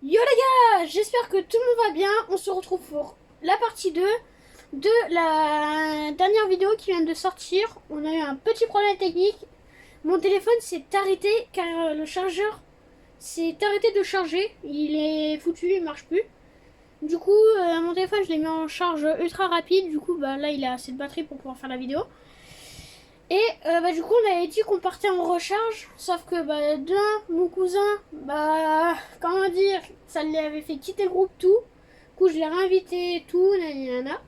Yo les gars, j'espère que tout le monde va bien. On se retrouve pour la partie 2 de la dernière vidéo qui vient de sortir. On a eu un petit problème technique. Mon téléphone s'est arrêté car le chargeur s'est arrêté de charger. Il est foutu, il marche plus. Du coup, mon téléphone, je l'ai mis en charge ultra rapide. Du coup, là, il a assez de batterie pour pouvoir faire la vidéo. Et du coup, on avait dit qu'on partait en recharge, sauf que mon cousin, comment dire, ça lui avait fait quitter le groupe tout. Du coup, je l'ai réinvité tout, nanana.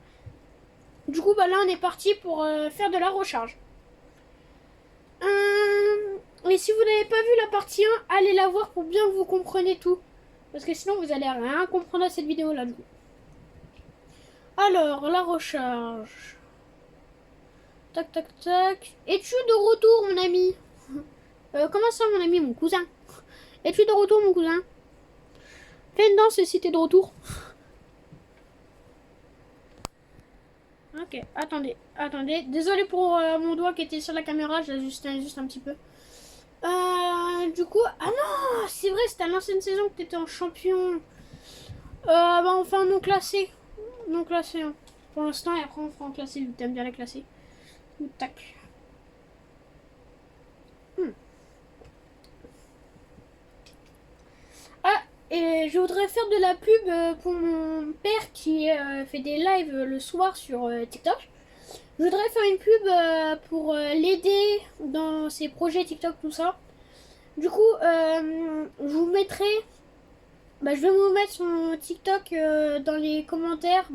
Du coup, là, on est parti pour faire de la recharge. Et si vous n'avez pas vu la partie 1, allez la voir pour bien que vous compreniez tout. Parce que sinon, vous allez rien comprendre à cette vidéo-là. Alors, la recharge. Tac, tac, tac. Es-tu de retour, mon ami? Comment ça, mon ami, mon cousin? Es-tu de retour, mon cousin? Fais une danse si t'es de retour. Ok, attendez. Désolé pour mon doigt qui était sur la caméra, j'ajustais juste un petit peu. Du coup, ah non, c'est vrai, c'était à l'ancienne saison que t'étais en champion. On fait un non classé. Non classé, hein. Pour l'instant, et après on fera en classé, vu que t'aimes bien les classés. Tac. Ah, et je voudrais faire de la pub pour mon père qui fait des lives le soir sur TikTok. Je voudrais faire une pub pour l'aider dans ses projets TikTok, tout ça. Du coup, je vous mettrai. Je vais vous mettre son TikTok dans les commentaires.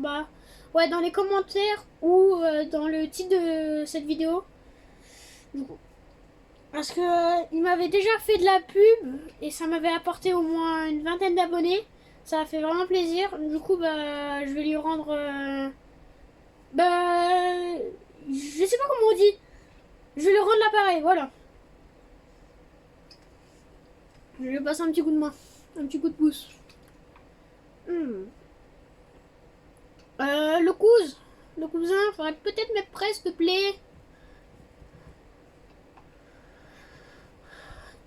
Ouais, dans les commentaires ou dans le titre de cette vidéo. Du coup, parce que il m'avait déjà fait de la pub et ça m'avait apporté au moins une vingtaine d'abonnés. Ça a fait vraiment plaisir. Du coup, je vais lui rendre. Je sais pas comment on dit. Je vais lui rendre l'appareil, voilà. Je vais lui passer un petit coup de main. Un petit coup de pouce. Le cousin, faudrait peut-être mettre prêt, s'il te plaît.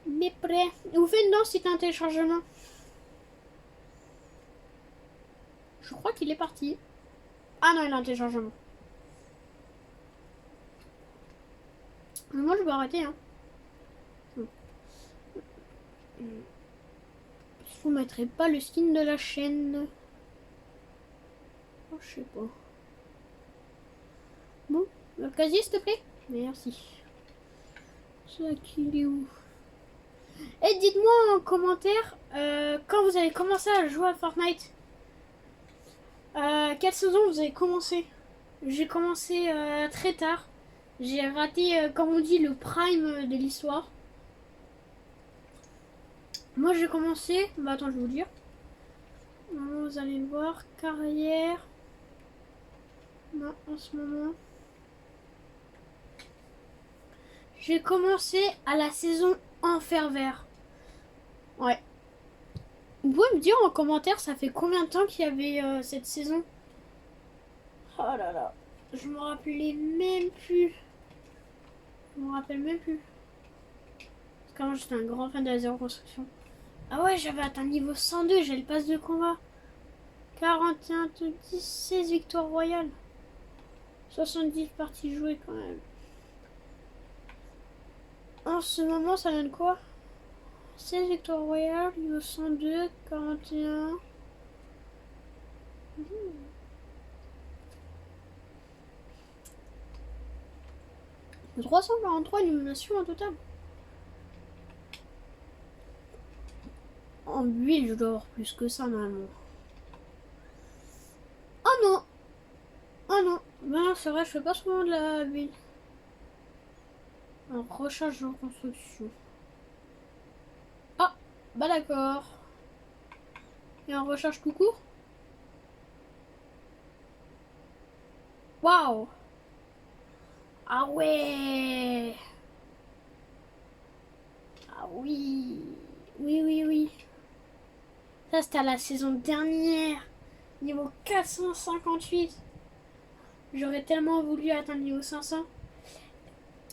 Mais prêt. Vous faites une danse si t'as un téléchargement. Je crois qu'il est parti. Ah non, il a un téléchargement. Moi, je vais arrêter, hein. Vous mettrez pas le skin de la chaîne. Oh, je sais pas. Bon, le casier, s'il te plaît. Merci. Ça, qu'il est où? Et dites-moi en commentaire quand vous avez commencé à jouer à Fortnite. Quelle saison vous avez commencé? J'ai commencé très tard. J'ai raté, comme on dit, le prime de l'histoire. Moi, j'ai commencé. Attends, je vais vous dire. Vous allez le voir. Carrière. Non, en ce moment. J'ai commencé à la saison Enfer Vert. Ouais. Vous pouvez me dire en commentaire, ça fait combien de temps qu'il y avait cette saison? Oh là là. Je me rappelais même plus. Je me rappelle même plus. Parce qu'avant, j'étais un grand fan de la zéro construction. Ah ouais, j'avais atteint niveau 102, j'ai le pass de combat. 41, 10, 16 victoires royales. 70 parties jouées quand même. En ce moment, ça donne quoi? 16 victoires royales, niveau 102, 41. 343 éliminations en total. En build, je dois avoir plus que ça normalement. Oh non! Oh non! C'est vrai, je fais pas souvent de la build. En recharge de reconstruction. Ah! D'accord. Et en recharge tout court? Waouh! Ah ouais! Ah oui! Oui. Ça, c'était à la saison dernière. Niveau 458. J'aurais tellement voulu atteindre niveau 500.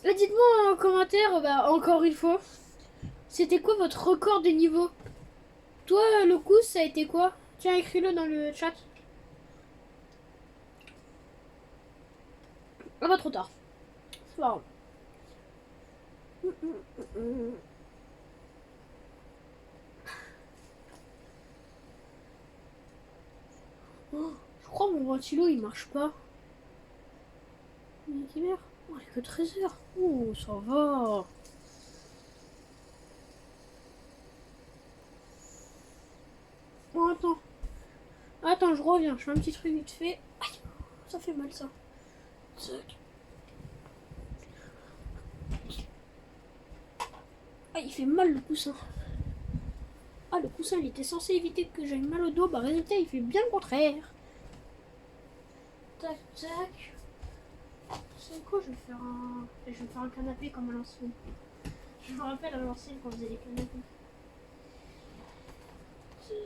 Dites-moi en commentaire, encore une fois, c'était quoi votre record de niveau? Toi, le coup, ça a été quoi? Tiens, écris-le dans le chat. Ah bah trop tard. C'est pas grave. Oh, je crois que mon ventilo il marche pas. Il est quelle heure? Oh, il est que 13h. Oh, ça va. Bon, attends. Attends, je reviens. Je fais un petit truc vite fait. Aïe, ça fait mal ça. Tac. Ah, il fait mal le coussin. Ah, le coussin, il était censé éviter que j'aille mal au dos. Bah, résultat, il fait bien le contraire. Tac, tac. C'est quoi? Je vais faire un canapé comme à l'ancienne. Je me rappelle à l'ancienne quand on faisait les canapés. Tac.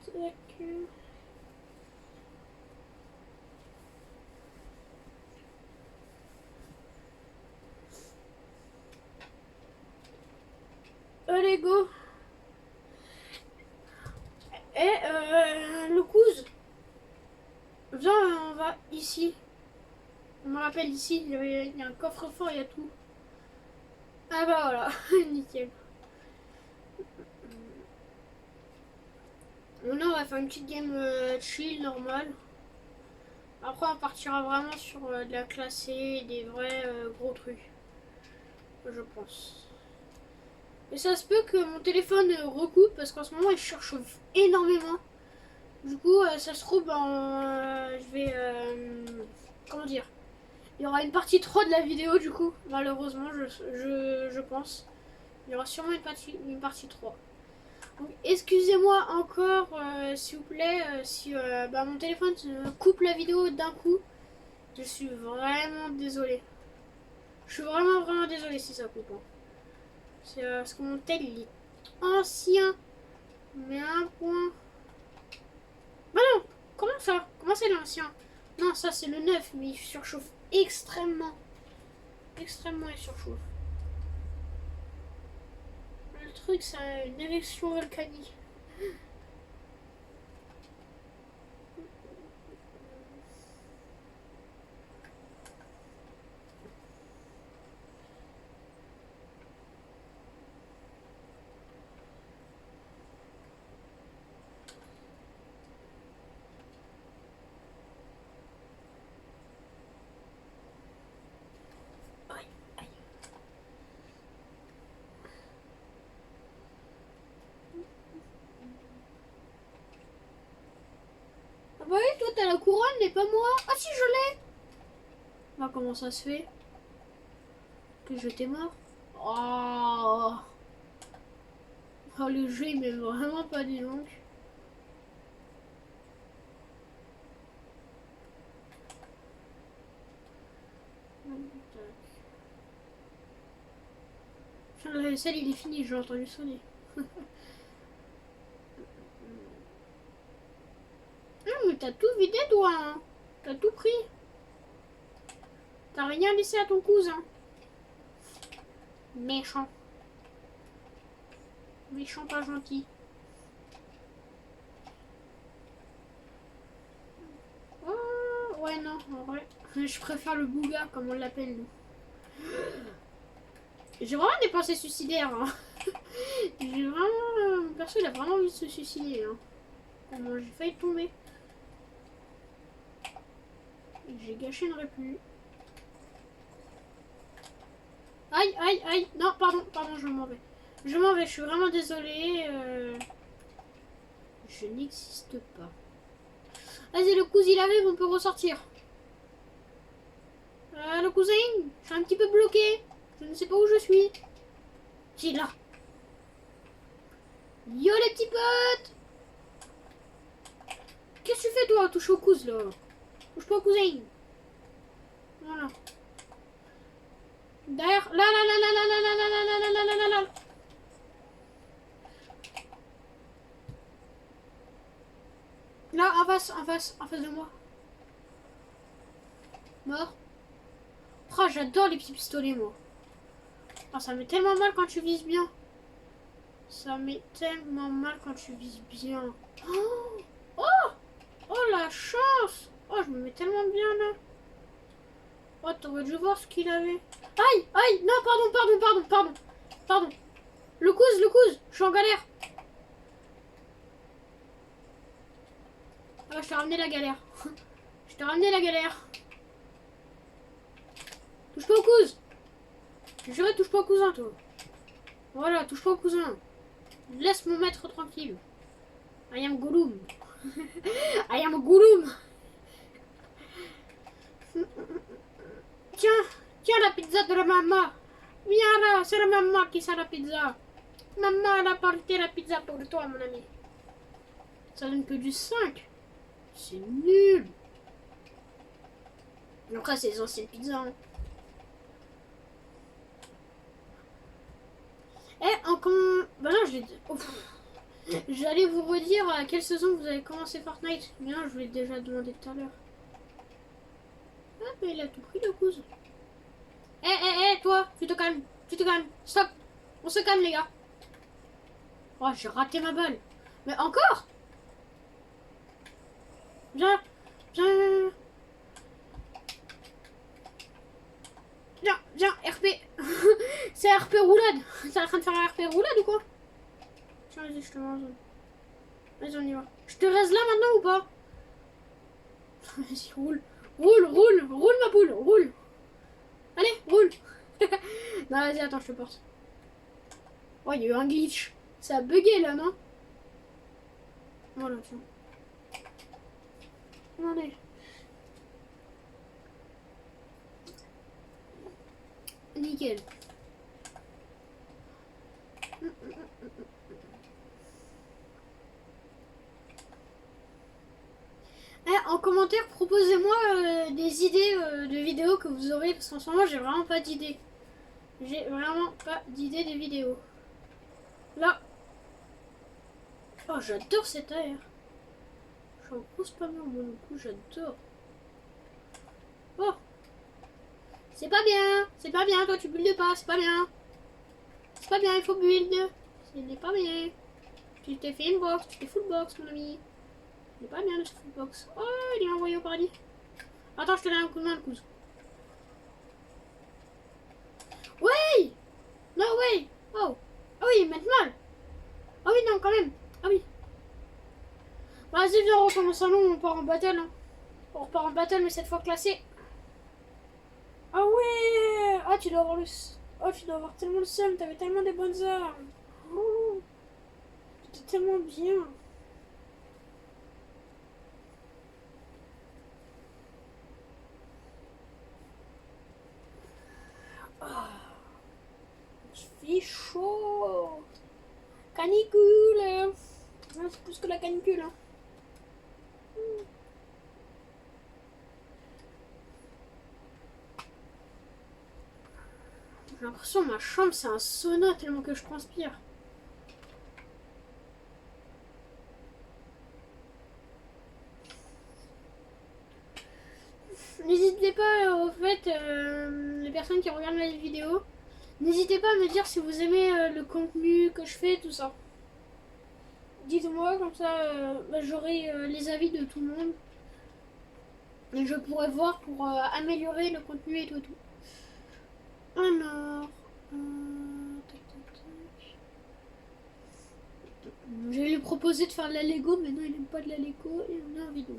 Tac. Allez, go. Et le couze. Viens, on va ici. On me rappelle ici, il y a un coffre-fort, il y a tout. Ah bah voilà, nickel. Là, on va faire une petite game chill, normale. Après, on partira vraiment sur de la classée, des vrais gros trucs. Je pense. Et ça se peut que mon téléphone recoupe parce qu'en ce moment il surchauffe énormément. Du coup, ça se trouve, je vais. Comment dire? Il y aura une partie 3 de la vidéo du coup, malheureusement, je pense. Il y aura sûrement une partie 3. Donc, excusez-moi encore, s'il vous plaît, si mon téléphone coupe la vidéo d'un coup. Je suis vraiment désolée. Je suis vraiment désolée si ça coupe. Hein. C'est parce que mon tel il est ancien. Mais un point. Bah non, comment ça? Comment c'est l'ancien? Non, ça c'est le 9, mais il surchauffe extrêmement. Extrêmement il surchauffe. Le truc c'est une éruption volcanique. Aïe, aïe. Ah bah oui, toi t'as la couronne, mais pas moi. Ah si, je l'ai. Bah comment ça se fait? Que je t'ai mort? Oh. Oh, le jeu il m'aime vraiment pas, dis donc. Le vaisselle il est fini, j'ai entendu sonner. Non mais t'as tout vidé toi, hein. T'as tout pris. T'as rien laissé à ton cousin. Méchant. Méchant pas gentil. Oh, ouais non, en vrai. Je préfère le bouga comme on l'appelle nous. J'ai vraiment des pensées suicidaires. Hein. J'ai vraiment... perso il a vraiment envie de se suicider. Hein. Comment j'ai failli tomber. J'ai gâché une répu. Aïe, aïe, aïe. Non, pardon, je m'en vais. Je m'en vais, je suis vraiment désolée. Je n'existe pas. Vas-y, le cousin, il arrive, on peut ressortir. Le cousin, je suis un petit peu bloqué. Je ne sais pas où je suis. Si, là. Yo, les petits potes. Qu'est-ce que tu fais, toi? Touche au cousin, là. Touche pas au cousin. Voilà. Derrière. Là, là, là, là, là, là, là, là, là, là, là, là, là, là. Là, en face de moi. Mort. Oh, j'adore les petits pistolets, moi. Oh, ça me met tellement mal quand tu vises bien. Ça me met tellement mal quand tu vises bien. Oh, oh, oh la chance. Oh, je me mets tellement bien là. Oh, t'aurais dû voir ce qu'il avait. Aïe, aïe, non, pardon. Le couze, je suis en galère. Ah, je t'ai ramené la galère. Je t'ai ramené la galère. Touche pas au cousin. Je dirais touche pas au cousin, toi. Voilà, touche pas au cousin. Laisse mon maître tranquille. I am Gollum. I am Gollum. Tiens la pizza de la maman. Viens là, c'est la maman qui sert la pizza. Maman, elle a porté la pizza pour toi, mon ami. Ça donne que du 5. C'est nul. Après, c'est les anciennes pizzas. Hein. Eh, encore... Bah non, je l'ai... Oh, j'allais vous redire à quelle saison vous avez commencé Fortnite. Mais non, je vous l'ai déjà demandé tout à l'heure. Ah, mais il a tout pris, le cousin. Toi, tu te calmes. Stop. On se calme, les gars. Oh, j'ai raté ma balle. Mais encore. Viens, RP. C'est RP roulade. T'es en train de faire un RP roulade ou quoi? Tiens, vas-y, je te mange. Vas-y, on y va. Je te reste là maintenant ou pas? Vas-y, roule, ma poule, roule. Allez, roule. Non, vas-y, attends, je te porte. Oh, il y a eu un glitch. Ça a bugué là, non? Voilà, tiens. Allez. Nickel. En commentaire, proposez-moi des idées de vidéos que vous aurez, parce qu'en ce moment, j'ai vraiment pas d'idées. J'ai vraiment pas d'idées de vidéos. Là. Oh, j'adore cet air. Je suis en gros spammer, moi, du coup, j'adore. Oh. C'est pas bien, toi, tu buildes pas, c'est pas bien. C'est pas bien, il faut build. Ce n'est pas bien. Tu t'es fait une box, tu t'es full box, mon ami. C'est pas bien, le full box. Oh, il est envoyé au paradis. Attends, je te donne un coup de main, le cousin. Ouais. No way. Oh. Ah oui, maintenant. Ah oui, non, quand même. Ah oui. Vas-y, viens, on recommence en salon, on part en battle. Hein. On repart en battle, mais cette fois classé. Ah ouais. Ah, tu dois avoir le... Oh, tu dois avoir tellement le seum, t'avais tellement des bonnes armes. Oh. C'était tellement bien. Ah. Il fait chaud. Canicule. Ah, c'est plus que la canicule. Hein. J'ai l'impression que ma chambre c'est un sauna tellement que je transpire. N'hésitez pas au fait, les personnes qui regardent ma vidéo, n'hésitez pas à me dire si vous aimez le contenu que je fais, tout ça. Dites-moi, comme ça j'aurai les avis de tout le monde. Et je pourrais voir pour améliorer le contenu et tout. Alors... je vais lui proposer de faire de la Lego, mais non, il n'aime pas de la Lego et on est en vidéo.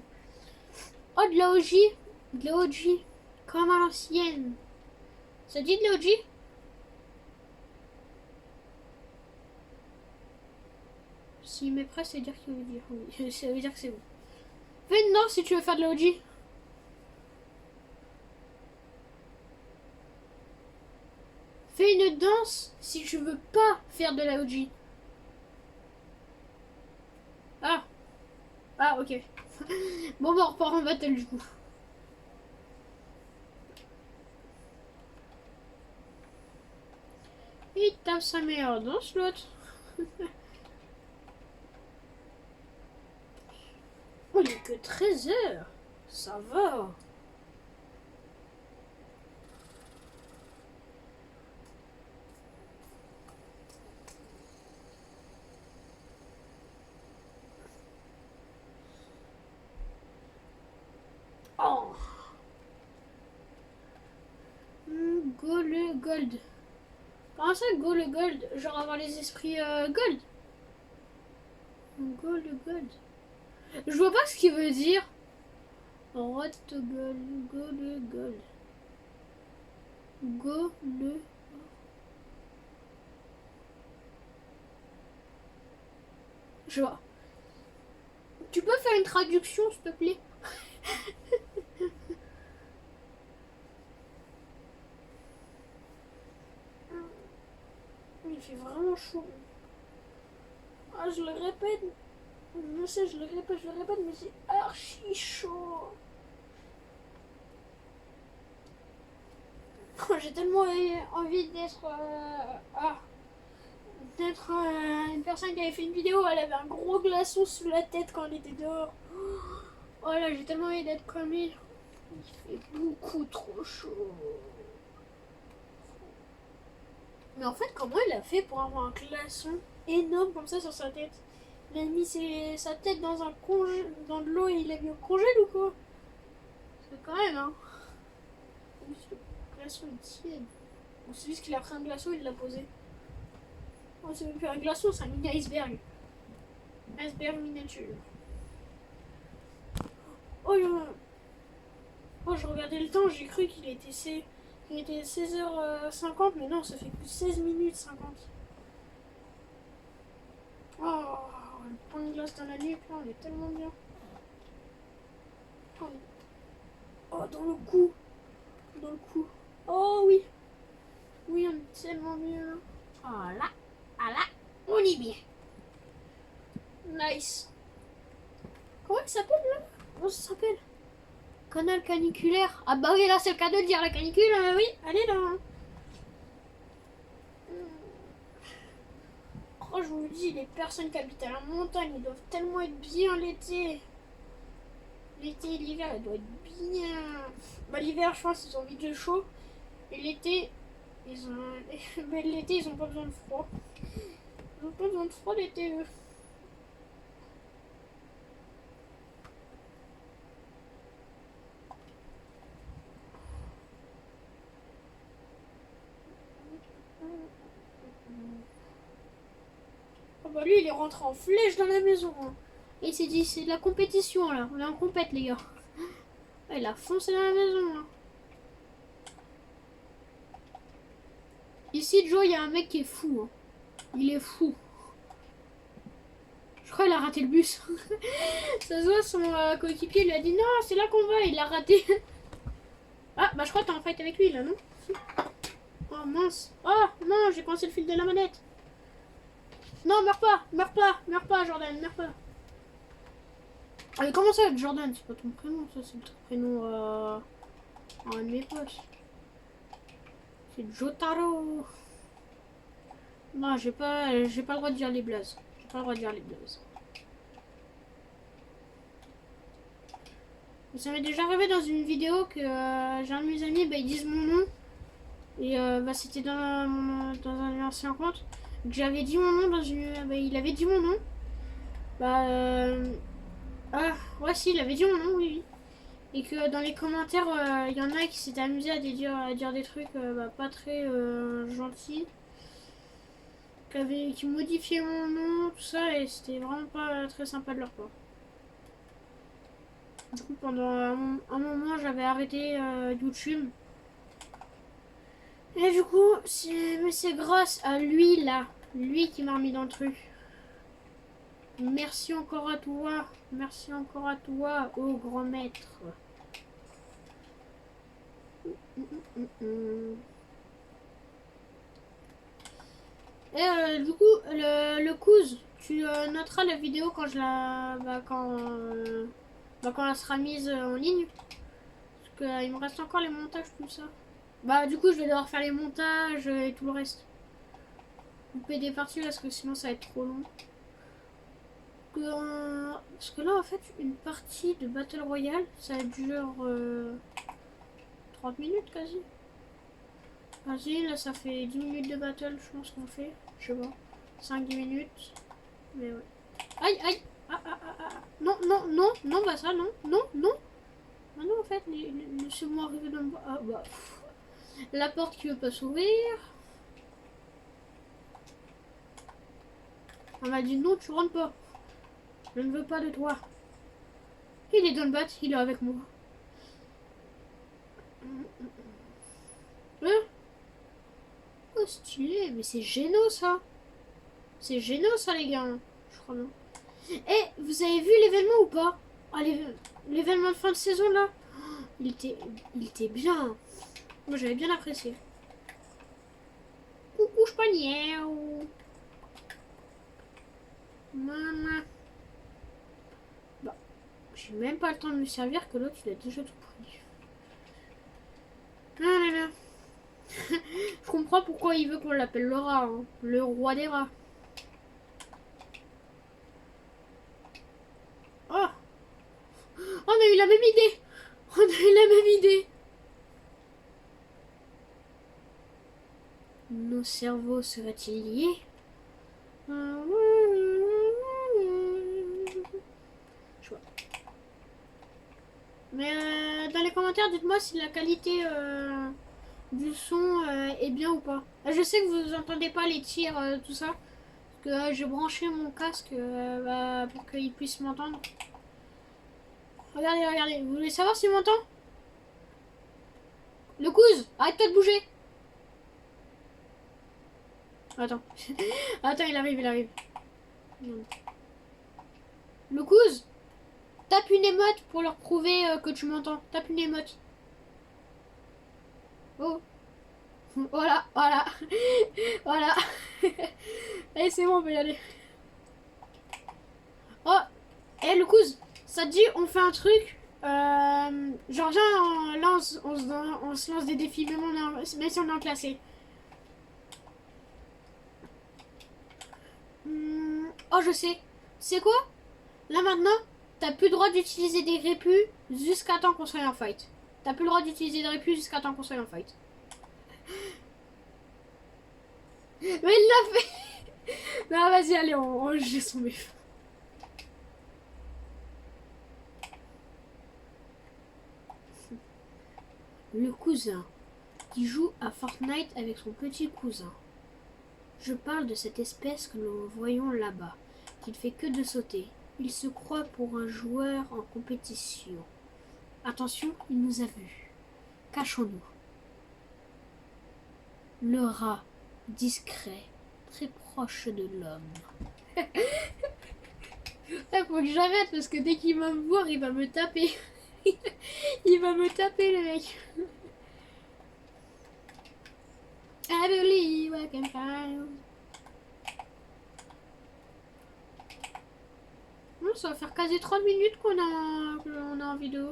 Oh, de la OG. De la OG. Comme à l'ancienne. Ça dit de la OG? S'il met prêt, ça veut dire qu'il veut dire oui. Ça veut dire que c'est bon. Fais une danse si tu veux faire de la OG. Fais une danse si tu veux pas faire de la OG. Ah. Ah, ok. Bon, bah, on repart en battle du coup. Il tape sa meilleure danse, l'autre. il est que 13h. Ça va. Oh. Go le gold. Comment ça, go le gold? Genre avoir les esprits gold. Go le gold. Je vois pas ce qu'il veut dire. What to gold. Go le gold. Go le. Je vois. Tu peux faire une traduction, s'il te plaît? Il fait vraiment chaud. Ah, je le répète. Je sais, je le répète, mais c'est archi chaud. J'ai tellement envie d'être une personne qui avait fait une vidéo, elle avait un gros glaçon sous la tête quand elle était dehors. Oh là, j'ai tellement envie d'être comme lui. Il fait beaucoup trop chaud. Mais en fait, comment il a fait pour avoir un glaçon énorme comme ça sur sa tête? Il a mis sa tête dans dans de l'eau et il a mis au congèle ou quoi? C'est quand même, hein. Le glaçon est tiède. Ou c'est juste qu'il a pris un glaçon et il l'a posé. Oh, c'est même plus un glaçon, c'est un mini iceberg. Iceberg miniature. Oh, oh, je regardais le temps, j'ai cru qu'il était 16h50, mais non, ça fait que 16 minutes 50. Oh, le pain de glace dans la nuque, là, on est tellement bien. Oh, dans le cou. Dans le cou. Oh oui. Oui, on est tellement bien. Oh là, ah là, on est bien. Nice. Comment il s'appelle là? Comment ça s'appelle? Canal caniculaire. Ah bah oui, là c'est le cas de le dire, la canicule, oui, elle est là. Hein. Oh, je vous le dis, les personnes qui habitent à la montagne, ils doivent tellement être bien l'été. L'été et l'hiver, ils doivent être bien. Bah l'hiver, je pense, ils ont envie de chaud. Et l'été, ils ont... Mais l'été, ils ont pas besoin de froid. Ils ont pas besoin de froid l'été, eux. Oh bah lui, il est rentré en flèche dans la maison. Hein. Et il s'est dit, c'est de la compétition, là. On est en compète, les gars. Il a foncé dans la maison, hein. Ici, Joe, il y a un mec qui est fou. Hein. Il est fou. Je crois qu'il a raté le bus. Ça se voit, son coéquipier lui a dit non, c'est là qu'on va. Il l'a raté. Ah, bah je crois que t'es en fight avec lui là, non? Oh mince. Oh non, j'ai coincé le fil de la manette. Non, meurs pas, Jordan, meurs pas. Ah, mais comment ça, Jordan? C'est pas ton prénom, ça, c'est le prénom un de mes potes. C'est Jotaro. Non, j'ai pas le droit de dire les blazes. J'ai pas le droit de dire les blazes. Ça m'est déjà arrivé dans une vidéo que j'ai un de mes amis, bah, ils disent mon nom. Et bah, c'était dans un ancien compte. J'avais dit mon nom dans une. Bah, il avait dit mon nom. Bah. Ah, ouais, si, il avait dit mon nom, oui, oui. Et que dans les commentaires, il y en a qui s'étaient amusés à dire des trucs bah, pas très gentils. Qui modifiaient mon nom, tout ça, et c'était vraiment pas très sympa de leur part. Du coup, pendant un moment, j'avais arrêté YouTube. Et du coup, c'est grâce à lui, là. Lui qui m'a remis dans le truc. Merci encore à toi. Merci encore à toi, ô grand maître. Et du coup, le cousin, tu noteras la vidéo quand je la... quand elle sera mise en ligne. Parce qu'il me reste encore les montages, tout ça. Bah du coup, je vais devoir faire les montages et tout le reste. Couper des parties parce que sinon ça va être trop long. Parce que là, en fait, une partie de Battle Royale, ça dure 30 minutes quasi. Vas-y, là, ça fait 10 minutes de battle, je pense qu'on fait. Je sais pas. 5-10 minutes. Mais ouais. Aïe, aïe. Ah, ah, ah, ah. Non, non, non, non, bah ça, non, non, non. Ah non, en fait, laissez-moi arriver dans le... Ah, bah... pff. La porte qui veut pas s'ouvrir. On m'a dit non, tu rentres pas. Je ne veux pas de toi. Il est dans le bat, il est avec moi. Hein? Oh, stylé, mais c'est gênant ça. C'est gênant ça, les gars. Je crois bien. Eh, vous avez vu l'événement ou pas? Ah, l'événement de fin de saison là, il était bien. Moi j'avais bien apprécié. Coucou Spaniel. Maman. Bah, j'ai même pas le temps de me servir que l'autre il a déjà tout pris. Ah là là. Je comprends pourquoi il veut qu'on l'appelle le rat, hein. Le roi des rats. Oh, on a eu la même idée. On a eu la même idée. Nos cerveaux seraient-ils liés? Je vois. Mais dans les commentaires, dites-moi si la qualité du son est bien ou pas. Je sais que vous entendez pas les tirs, tout ça. Parce que j'ai branché mon casque pour qu'il puisse m'entendre. Regardez, regardez. Vous voulez savoir s'il m'entend? Le couze, arrête-toi de bouger. Attends. Attends, il arrive, il arrive. Le couze, tape une émote pour leur prouver que tu m'entends. Tape une émote. Oh. Voilà, voilà. Voilà. Allez, c'est bon, on peut y aller. Oh, et le couze, ça te dit, on fait un truc. Genre, viens, là, on se lance des défis, même si on est en classé. Oh, je sais. C'est quoi? Là, maintenant, t'as plus le droit d'utiliser des répus jusqu'à temps qu'on soit en fight. T'as plus le droit d'utiliser des répus jusqu'à temps qu'on soit en fight. Mais il l'a fait. Non, vas-y, allez, on jette son bif. Le cousin qui joue à Fortnite avec son petit cousin. Je parle de cette espèce que nous voyons là-bas, qui ne fait que de sauter. Il se croit pour un joueur en compétition. Attention, il nous a vus. Cachons-nous. Le rat, discret, très proche de l'homme. Faut que j'arrête parce que dès qu'il va me voir, il va me taper. Il va me taper, le mec. I believe I can fly. Non, ça va faire quasi 30 minutes qu'on a en vidéo.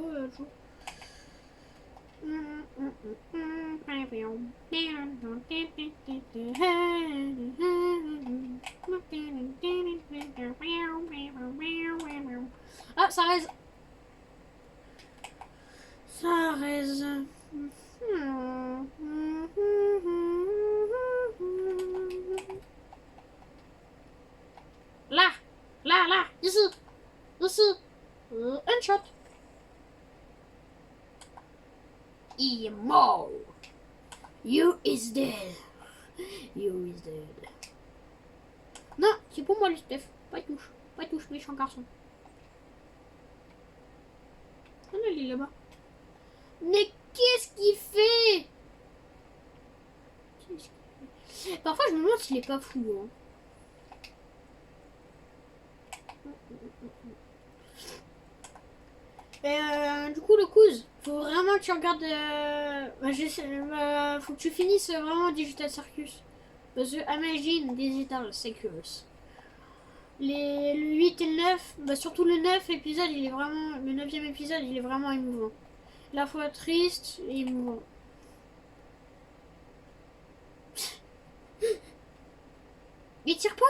Ah, ça reste. Ça reste. Là, là, ici, ici, un shot. Il est mort. You is dead. You is dead. Non, c'est pour moi le Steph. Pas touche, méchant garçon. Oh non, il est là-bas. Mais qu'est-ce qu'il fait? Parfois, je me demande s'il est pas fou. Hein. Du coup, le couze, faut vraiment que tu regardes. Faut que tu finisses vraiment Digital Circus. Parce que Imagine Digital Circus. Le 8 et le 9, surtout le 9 épisode, il est vraiment. Le 9e épisode, il est vraiment émouvant. La fois triste et émouvant. Mais tire pas.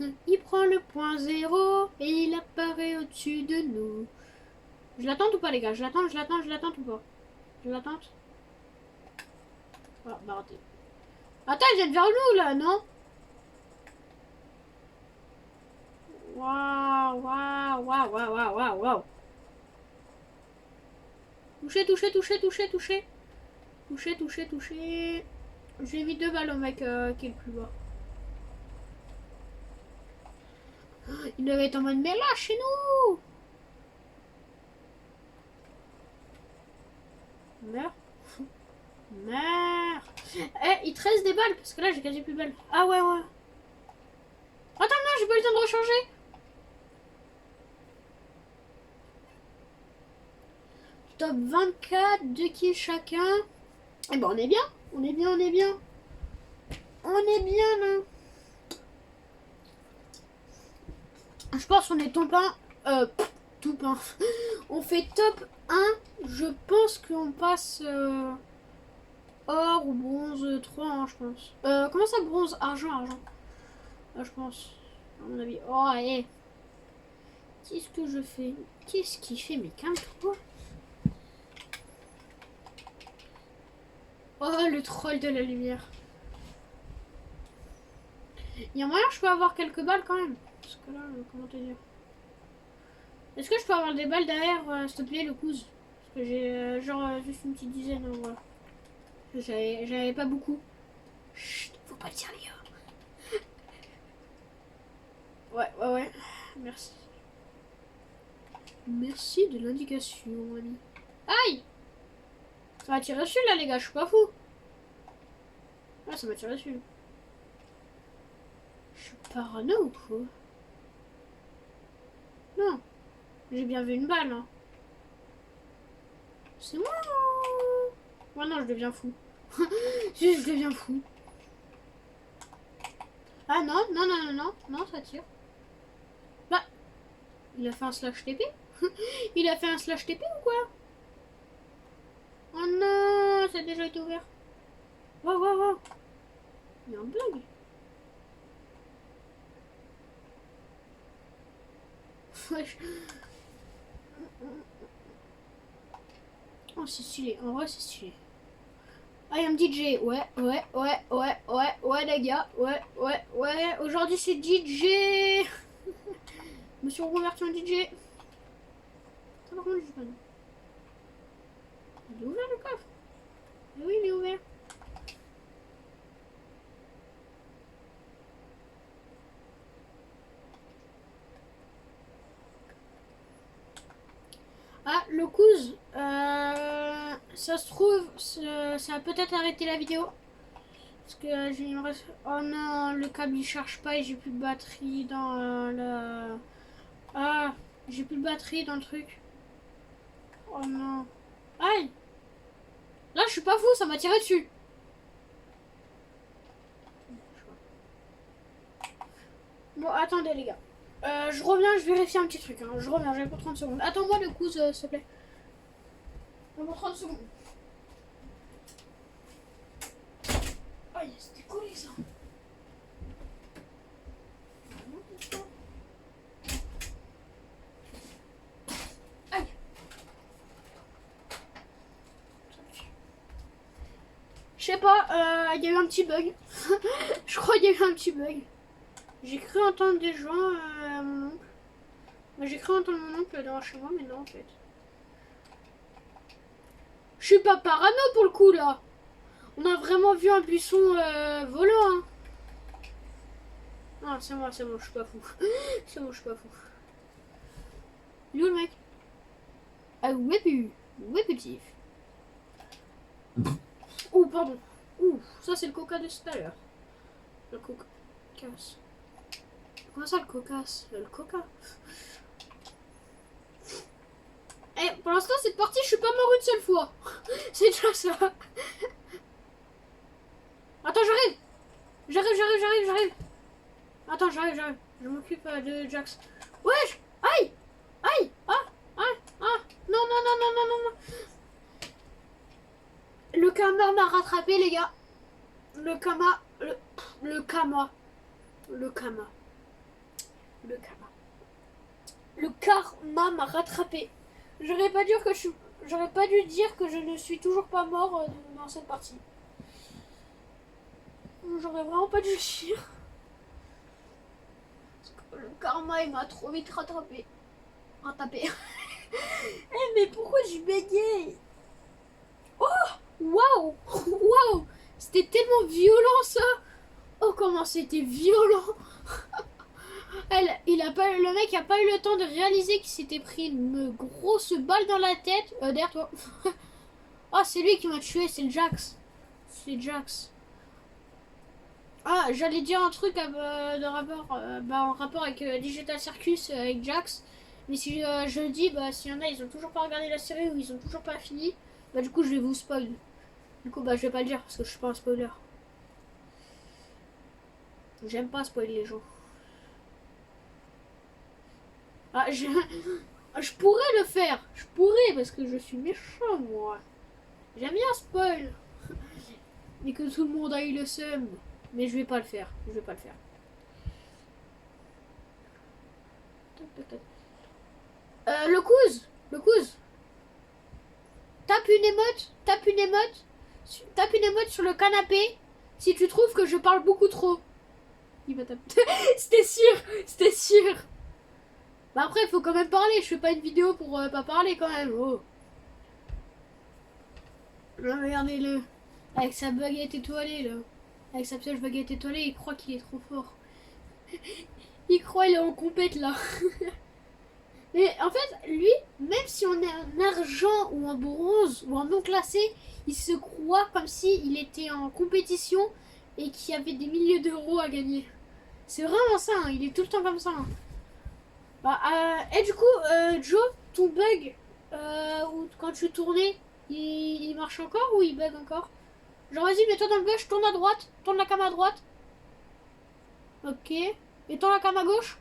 Il prend le point zéro et il apparaît au-dessus de nous. Je l'attends ou pas, les gars? Je l'attends ou pas? Je l'attends. Ah, bah raté. Attends, elle vient vers nous là, non? Waouh, waouh, waouh, waouh, waouh, waouh, waouh. Touché, touché, touché, touché, touché. Touché, touché, touché. J'ai mis 2 balles au mec qui est le plus bas. Il devait être en mode, mais là, chez nous. Meurs. Meurs. Eh, il te reste des balles parce que là, j'ai quasi plus de balles. Ah ouais, ouais. Attends, non, j'ai pas eu le temps de recharger. Top 24, 2 kills chacun. Et ben, on est bien. On est bien, on est bien. On est bien là. Je pense qu'on est top 1. Top 1. On fait top 1. Je pense qu'on passe or ou bronze 3, hein, je pense. Comment ça, bronze? Argent. Je pense. À mon avis. Oh, allez. Qu'est-ce que je fais? Qu'est-ce qu'il fait? Mais calme-toi. Oh, le troll de la lumière. Il y a moyen que je peux avoir quelques balles quand même. Parce que là, comment te dire? Est-ce que je peux avoir des balles derrière, s'il te plaît, le cousin? Parce que j'ai juste une petite dizaine, voilà. J'avais pas beaucoup. Chut, faut pas le dire, les gars. Ouais. Merci. Merci de l'indication, ami. Aïe! Ça m'a tiré dessus, là, les gars, je suis pas fou. Ah, ça m'a tiré dessus. Je suis parano ou quoi? Non. J'ai bien vu une balle, hein. C'est moi. Ouais, non, je deviens fou. Je deviens fou. Ah non, ça tire. Bah, il a fait un slash TP. Il a fait un slash TP ou quoi? Oh non, ça a déjà été ouvert. Wow. Il y a un blague. Wesh. Oh, c'est stylé. En vrai, c'est stylé. I am DJ. Ouais, les gars. Ouais. Aujourd'hui, c'est DJ. Je me suis reconverti en DJ. Ça, par contre, je sais pas. Il est ouvert le coffre? Oui, il est ouvert. Ah, le cousin, ça se trouve, ça a peut-être arrêté la vidéo. Parce que j'ai oh non, le câble il charge pas et j'ai plus de batterie dans le... Ah, j'ai plus de batterie dans le truc. Oh non. Aïe. Là, je suis pas fou, ça m'a tiré dessus. Bon, attendez les gars. Je reviens, je vérifie un petit truc. Hein. Je reviens, j'ai pour 30 secondes. Attends-moi le cousin, s'il te plaît. Pour 30 secondes. Aïe, c'était collé ça. Aïe. Je sais pas, il y a eu un petit bug. Je crois qu'il y a eu un petit bug. J'ai cru entendre des gens à mon oncle. J'ai cru entendre mon oncle derrière chez moi, mais non en fait. Je suis pas parano pour le coup là. On a vraiment vu un buisson volant. Hein. Non, c'est moi, je suis pas fou. C'est moi, je suis pas fou. Il est où le mec? Ah ouais, petit. Oh pardon. Ouh, ça c'est le coca de tout à l'heure. Le coca. Casse. Comment ça le cocasse? Le coca. Eh, pour l'instant cette partie je suis pas mort une seule fois. C'est déjà ça. Attends, j'arrive. Attends, j'arrive. Je m'occupe de Jax. Wesh. Aïe. Non. Le Kama m'a rattrapé les gars. Le Kama. Le karma. Le karma m'a rattrapé. J'aurais pas dû dire que je ne suis toujours pas mort dans cette partie. J'aurais vraiment pas dû le dire. Le karma il m'a trop vite rattrapé. Mais pourquoi je bégaye? Oh, waouh, waouh, c'était tellement violent ça. Oh comment c'était violent. Le mec a pas eu le temps de réaliser qu'il s'était pris une grosse balle dans la tête. Derrière toi. Oh c'est lui qui m'a tué, c'est le Jax. C'est Jax. Ah, j'allais dire un truc en rapport avec Digital Circus, avec Jax. Mais si je le dis, s'il y en a, ils ont toujours pas regardé la série ou ils ont toujours pas fini, du coup, je vais vous spoil. Du coup, je vais pas le dire parce que je suis pas un spoiler. J'aime pas spoiler les gens. Ah, je pourrais le faire. Je pourrais parce que je suis méchant, moi. J'aime bien spoil. Et que tout le monde a eu le seum. Mais je vais pas le faire. Je vais pas le faire. Le couze. Tape une émote sur le canapé si tu trouves que je parle beaucoup trop. Il va taper. C'était sûr. Après, il faut quand même parler. Je fais pas une vidéo pour pas parler quand même. Oh. Regardez-le. Avec sa baguette étoilée, là. Avec sa petite baguette étoilée, il croit qu'il est trop fort. Il croit qu'il est en compète, là. Mais en fait, lui, même si on est en argent ou en bronze ou en non classé, il se croit comme s'il était en compétition et qu'il y avait des milliers d'euros à gagner. C'est vraiment ça, hein, il est tout le temps comme ça. Hein. Et du coup, Joe, ton bug, quand tu tournais, il marche encore ou il bug encore? Genre vas-y, mets-toi dans le bug, je tourne à droite, tourne la cam à droite. Ok. Et tourne la cam à gauche.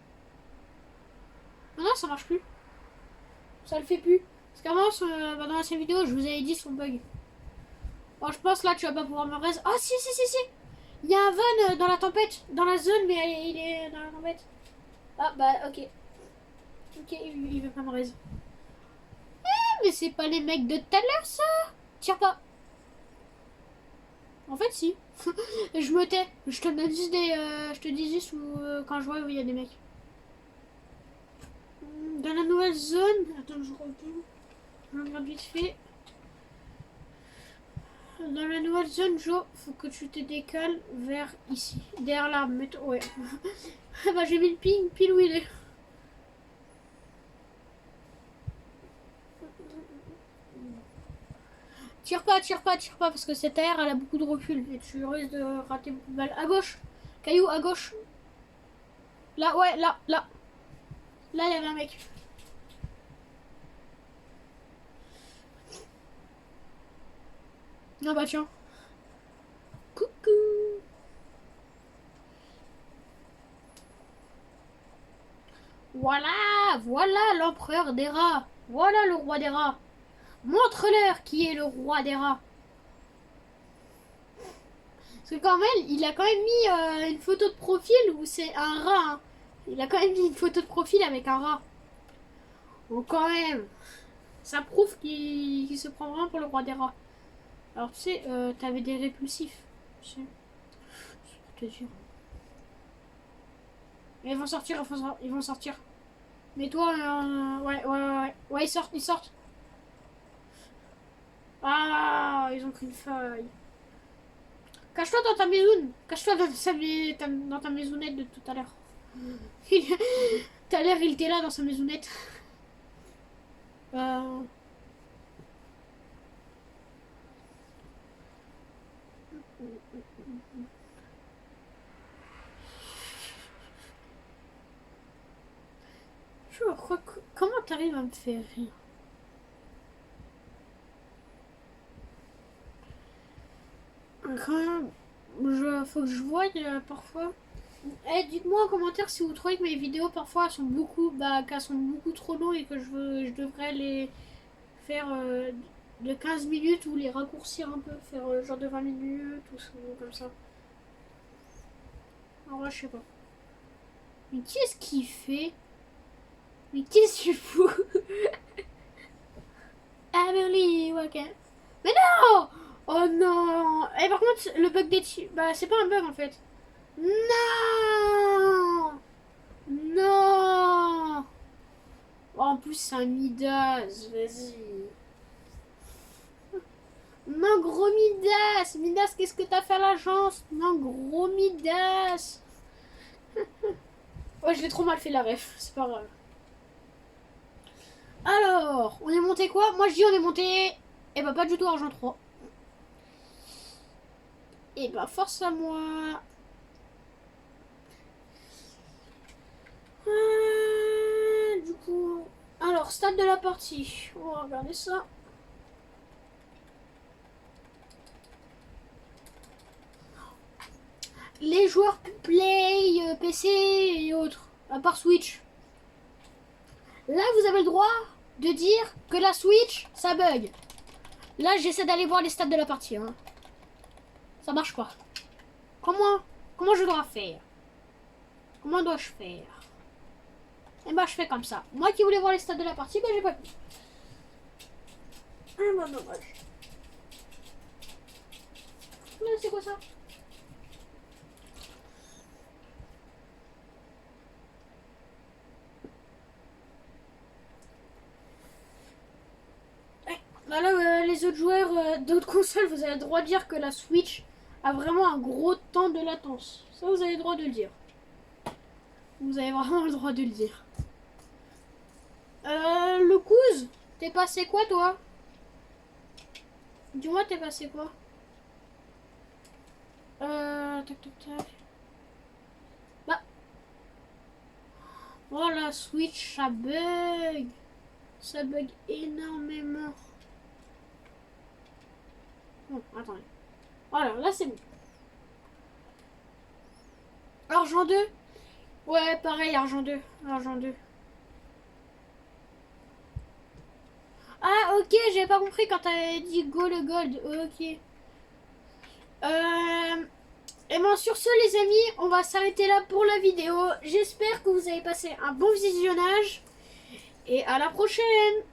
Non, ça marche plus. Ça le fait plus. Parce qu'avant, dans l'ancienne vidéo, je vous avais dit son bug. Bon, je pense là, tu vas pas pouvoir me raise. Ah, si. Il y a un van dans la tempête. Dans la zone, mais il est dans la tempête. Ah, ok. Ok, il veut pas me raise. Mais c'est pas les mecs de tout à l'heure, ça. Tire pas. En fait, si. Je me tais. Je te donne juste je te dis juste quand je vois où il y a des mecs. Dans la nouvelle zone. Attends, je regarde vite fait. Dans la nouvelle zone, Joe, faut que tu te décales vers ici. Derrière l'arbre. Ouais. J'ai mis le pile où il est. Tire pas, parce que cette aire, elle a beaucoup de recul et tu risques de rater beaucoup de balles. À gauche, caillou, à gauche. Là, ouais, là. Là, il y avait un mec. Ah tiens. Coucou. Voilà l'empereur des rats. Voilà le roi des rats. Montre-leur qui est le roi des rats. Parce que quand même, il a quand même mis une photo de profil où c'est un rat. Hein. Il a quand même mis une photo de profil avec un rat. Donc quand même, ça prouve qu'il se prend vraiment pour le roi des rats. Alors tu sais, t'avais des répulsifs. Tu sais. C'est pour te dire. Mais ils vont sortir. Mais toi, ouais, ils sortent. Ah, ils ont pris une feuille. Cache-toi dans ta maison. Cache-toi dans ta maisonnette de tout à l'heure. Tout à l'heure, il était là dans sa maisonnette. Je crois que... Comment t'arrives à me faire rire? Quand même, faut que je voie parfois. Dites-moi en commentaire si vous trouvez que mes vidéos parfois sont qu'elles sont beaucoup trop longues et que je devrais les faire de 15 minutes ou les raccourcir un peu, faire genre de 20 minutes ou comme ça. En vrai, je sais pas. Mais qu'est-ce qu'il fait? Mais qu'est-ce qu'il fout? Amelie Walker. Mais non! Oh non! Et par contre, le bug des... Bah, c'est pas un bug en fait. Non! Non! Oh, en plus, c'est un Midas. Vas-y. Non, gros Midas! Midas, qu'est-ce que t'as fait à l'agence? Non, gros Midas! Ouais, je l'ai trop mal fait la ref. C'est pas grave. Alors, on est monté quoi? Moi, je dis on est monté... Eh bah, pas du tout argent 3. Eh bah, force à moi. Du coup... Alors, stade de la partie. On va regarder ça. Les joueurs Play, PC et autres, à part Switch. Là, vous avez le droit de dire que la Switch, ça bug. Là, j'essaie d'aller voir les stats de la partie. Hein. Ça marche pas. Comment je dois faire? Comment dois-je faire? Et bah, je fais comme ça. Moi qui voulais voir les stats de la partie, bah, j'ai pas pu. Ah, bah, dommage. Mais c'est quoi ça? Là, les autres joueurs d'autres consoles, vous avez le droit de dire que la Switch a vraiment un gros temps de latence. Ça, vous avez le droit de le dire. Vous avez vraiment le droit de le dire. Le Couz, t'es passé quoi, toi? Dis-moi, t'es passé quoi? Tac, tac, tac. Bah. Oh, la Switch, ça bug. Ça bug énormément. Bon, attendez. Voilà, là, c'est bon. Argent 2. Ouais, pareil, argent 2. Argent 2. Ah, ok, j'avais pas compris quand t'avais dit go le gold. Ok. Et bien sur ce, les amis, on va s'arrêter là pour la vidéo. J'espère que vous avez passé un bon visionnage. Et à la prochaine!